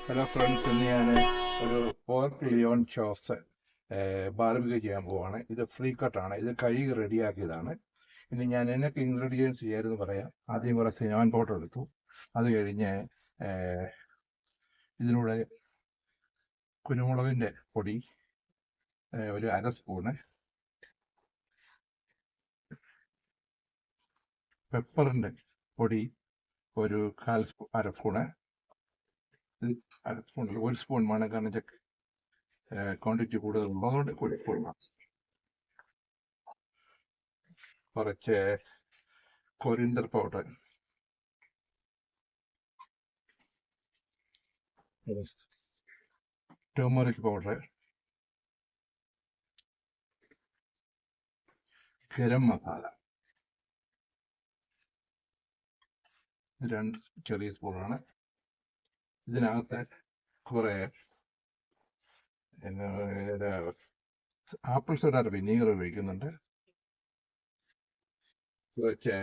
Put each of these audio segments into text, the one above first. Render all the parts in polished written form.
Hello friends, ഇന്ന് ഞാൻ ഒരു പോർക്ക് ലിയോൺ ചോപ്സ് ബാർബിക്യൂ ചെയ്യാൻ പോവാണ്. ഇത് ഫ്രീ കട്ടാണ്. ഇത് കഴുകി റെഡിയാക്കിയതാണ്. ഇനി ഞാൻ എന്നൊക്കെ ഇൻഗ്രീഡിയൻസ് ചെയ്യാമെന്ന് പറയാം. ആദ്യം കുറച്ച് സിനമൺ പൗഡർ എടുത്തു. അത് കഴിഞ്ഞ് ഇതിലൂടെ കുരുമുളകിൻ്റെ പൊടി ഒരു 1/2 സ്പൂണ്, പെപ്പറിൻ്റെ പൊടി ഒരു 1/2 സ്പൂണ്, 1/2 സ്പൂണിൽ 1 സ്പൂൺ വേണം, കാരണം ക്വാണ്ടിറ്റി കൂടുതലുണ്ട്, അതുകൊണ്ട് കൂടി കൊടുക്കണം. കുറച്ച് coriander powder, turmeric powder, garam masala 2 ചെറിയ സ്പൂണാണ്. ഇതിനകത്ത് കുറെ ആപ്പിൾ സോഡ വിനീഗർ ഉപയോഗിക്കുന്നുണ്ട്. കുറച്ച്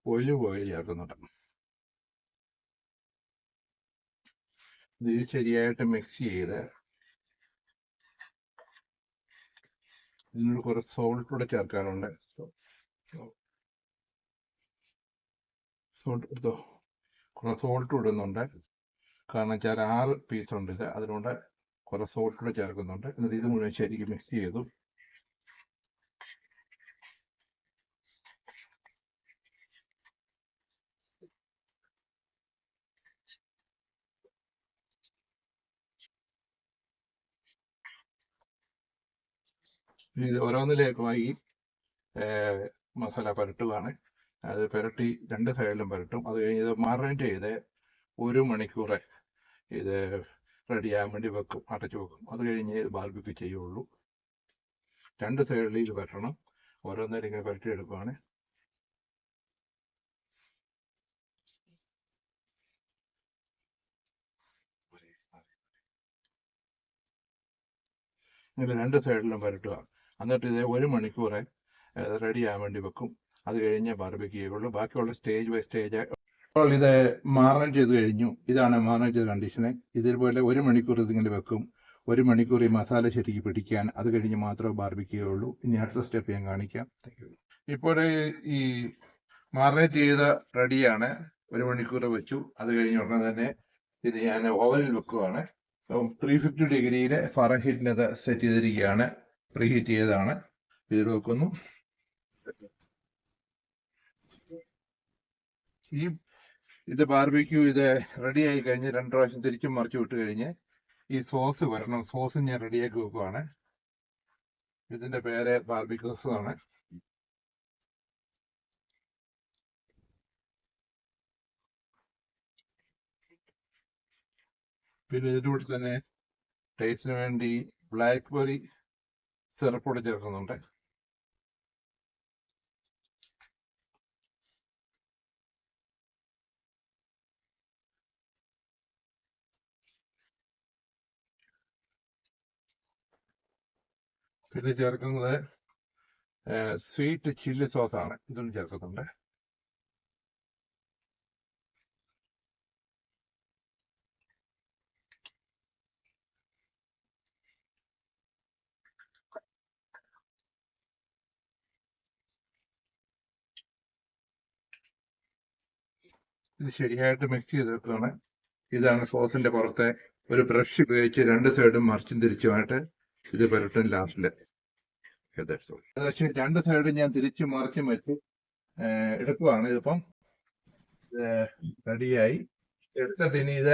ഒലിവ് ഓയിൽ ചേർക്കുന്നുണ്ട്. ഇത് ശരിയായിട്ട് മിക്സ് ചെയ്ത് ഇതിനോട് കുറച്ച് സോൾട്ട് കൂടെ ചേർക്കാനുണ്ട്. കുറച്ച് സോൾട്ട് ഇടുന്നുണ്ട്, കാരണം വെച്ചാൽ 6 പീസ് ഉണ്ട് ഇത്, അതുകൊണ്ട് കുറച്ച് സോൾട്ട് കൂടെ ചേർക്കുന്നുണ്ട്. എന്നിട്ട് ഇത് മുഴുവൻ ശരിക്കും മിക്സ് ചെയ്തു. ഇത് ഓരോന്നിലേക്കുമായി മസാല പുരട്ടുകയാണ്. അത് പുരട്ടി 2 സൈഡിലും പുരട്ടും. അത് കഴിഞ്ഞ് ഇത് മാറിനേറ്റ് ചെയ്ത് 1 മണിക്കൂർ ഇത് റെഡിയാകാൻ വേണ്ടി വെക്കും, അടച്ചു വെക്കും. അത് കഴിഞ്ഞ് ഇത് ബാർബിക്യൂ ചെയ്യുള്ളൂ. 2 സൈഡിൽ ഇത് പുരട്ടണം. ഓരോന്നേരം ഇങ്ങനെ പുരട്ടി എടുക്കുകയാണ്. ഇങ്ങനെ 2 സൈഡിലും പുരട്ടുക. എന്നിട്ട് ഇത് 1 മണിക്കൂർ റെഡിയാകാൻ വേണ്ടി വെക്കും. അത് കഴിഞ്ഞ് ബാർബിക്യൂ ചെയ്യുള്ളൂ. ബാക്കിയുള്ള സ്റ്റേജ് ബൈ സ്റ്റേജ്. അപ്പോൾ ഇത് മാറിനേറ്റ് ചെയ്ത് കഴിഞ്ഞു. ഇതാണ് മാറിനേറ്റ് ചെയ്ത കണ്ടീഷന്. ഇതേപോലെ 1 മണിക്കൂർ ഇതിങ്ങനെ വെക്കും. 1 മണിക്കൂർ ഈ മസാല ശരിക്ക് പിടിക്കാൻ. അത് കഴിഞ്ഞ് മാത്രമേ ബാർബിക്യൂ ചെയ്യുള്ളൂ. ഇനി അടുത്ത സ്റ്റെപ്പ് ഞാൻ കാണിക്കാം. ഇപ്പോൾ ഈ മാറിനേറ്റ് ചെയ്ത റെഡിയാണ്. 1 മണിക്കൂർ വെച്ചു. അത് കഴിഞ്ഞ ഉടനെ തന്നെ ഇത് ഞാൻ ഓവനിൽ വെക്കുകയാണ്. 350 ഡിഗ്രിയിൽ ഫാരൻഹീറ്റിൽ അത് സെറ്റ് ചെയ്തിരിക്കുകയാണ്. പ്രീഹീറ്റ് ചെയ്തതാണ്. ഇതിൽ വെക്കുന്നു. ഇത് ബാർബിക്യൂ ഇത് റെഡി ആയി കഴിഞ്ഞ് 2 പ്രാവശ്യം തിരിച്ചും മറിച്ചു വിട്ട് കഴിഞ്ഞ് ഈ സോസ് വരണം. സോസ് ഞാൻ റെഡിയാക്കി വെക്കുവാണ്. ഇതിന്റെ പേര് ബാർബിക്യൂ സോസ് ആണ്. പിന്നെ ഇതിലൂടെ തന്നെ ടേസ്റ്റിന് വേണ്ടി ബ്ലാക്ക്ബെറി സിറപ്പ് കൂടെ ചേർക്കുന്നുണ്ട്. പിന്നെ ചേർക്കുന്നത് സ്വീറ്റ് ചില്ലി സോസാണ്. ഇതും ചേർക്കുന്നുണ്ട്. ഇത് ശരിയായിട്ട് മിക്സ് ചെയ്ത് വെക്കുകയാണ്. ഇതാണ് സോസിന്റെ പുറത്തെ ഒരു ബ്രഷ് ഉപയോഗിച്ച് 2 സൈഡും മറിച്ചും തിരിച്ചുമായിട്ട് ഇത് പുരട്ടും ലാസ്റ്റില്. ഏകദേശം 2 സൈഡും ഞാൻ തിരിച്ചും മറിച്ചും വെച്ച് എടുക്കുവാണ്. ഇതിപ്പം റെഡിയായി എടുത്തിട്ട് ഇനി ഇത്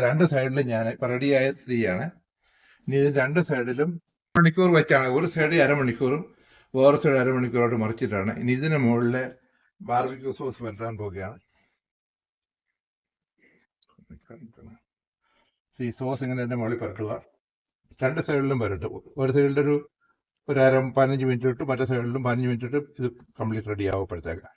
2 സൈഡിലും ഞാൻ ഇപ്പം റെഡിയായ സ്ഥിതിയാണ്. ഇനി ഇത് 2 സൈഡിലും മണിക്കൂർ വെച്ചാണ്. ഒരു സൈഡ് 1/2 മണിക്കൂറും വേറെ സൈഡ് 1/2 മണിക്കൂറായിട്ട് മറിച്ചിട്ടാണ്. ഇനി ഇതിന് മുകളിൽ ബാർബിക്യൂ സോസ് പുരട്ടാൻ പോവുകയാണ്. ഈ സോസ് ഇങ്ങനെ തന്നെ മുകളിൽ പുരട്ടുക. 2 സൈഡിലും പുരട്ടും. ഒരു സൈഡിലൊരു 15 മിനിറ്റ് ഇട്ട് മറ്റേ സൈഡിലും 15 മിനിറ്റ് ഇട്ട് ഇത് കംപ്ലീറ്റ് റെഡി ആവുമ്പോഴത്തേക്ക്.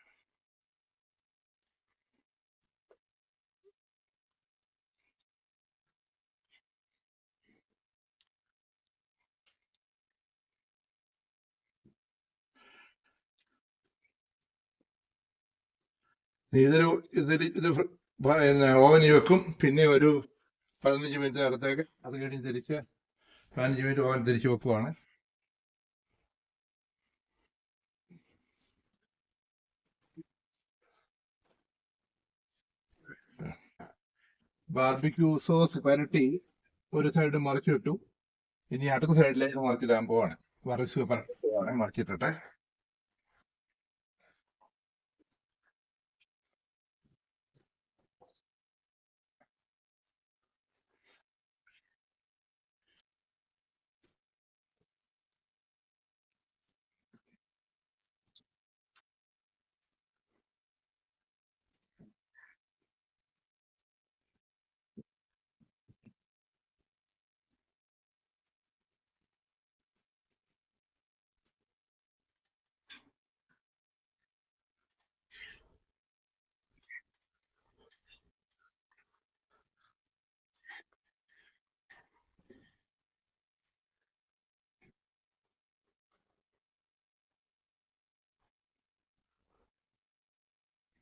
ഇത് ഓവനിൽ വെക്കും. പിന്നെ ഒരു 15 മിനിറ്റ് നേരത്തേക്ക്. അത് കഴിഞ്ഞ് തിരിച്ച് 15 മിനിറ്റ് ഓവൻ തിരിച്ച് വെക്കുവാണ്. ബാർബിക്യൂ സോസ് പുരട്ടി ഒരു സൈഡ് മറിച്ചിട്ടു. ഇനി അടുത്ത സൈഡിലേക്ക് മറിച്ചിടാൻ പോവാണ്. വറച്ച് പരട്ടുവാണ്. മറിച്ചിട്ടെ.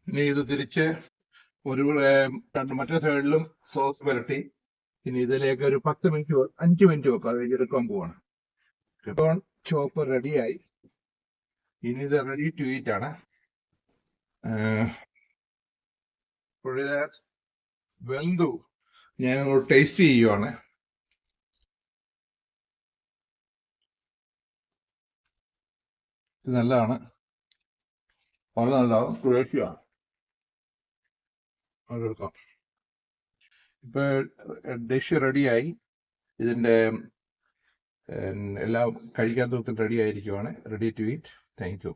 ഇനി ഇത് തിരിച്ച് ഒരു മറ്റേ സൈഡിലും സോസ് പുരട്ടി. ഇനി ഇതിലേക്ക് ഒരു 5 മിനിറ്റ് വെക്കാം. അത് കഴിഞ്ഞെടുക്കാൻ പോവാണ്. ഇപ്പോൾ ചോപ്പ് റെഡിയായി. ഇനി ഇത് റെഡി ടു ഈറ്റ് ആണ്. ഇപ്പോഴിത് വെന്തു. ഞാൻ ടേസ്റ്റ് ചെയ്യുവാണ്. ഇത് നല്ലതാണ്, വളരെ നല്ലതാണ്. ടേസ്റ്റിയാണ്. അതെടുക്കാം. ഇപ്പൊ ഡിഷ് റെഡിയായി. ഇതിന്റെ എല്ലാം കഴിക്കാൻ തൂക്കത്തിൽ റെഡി ആയിരിക്കുവാണ്. Ready to eat. Thank U.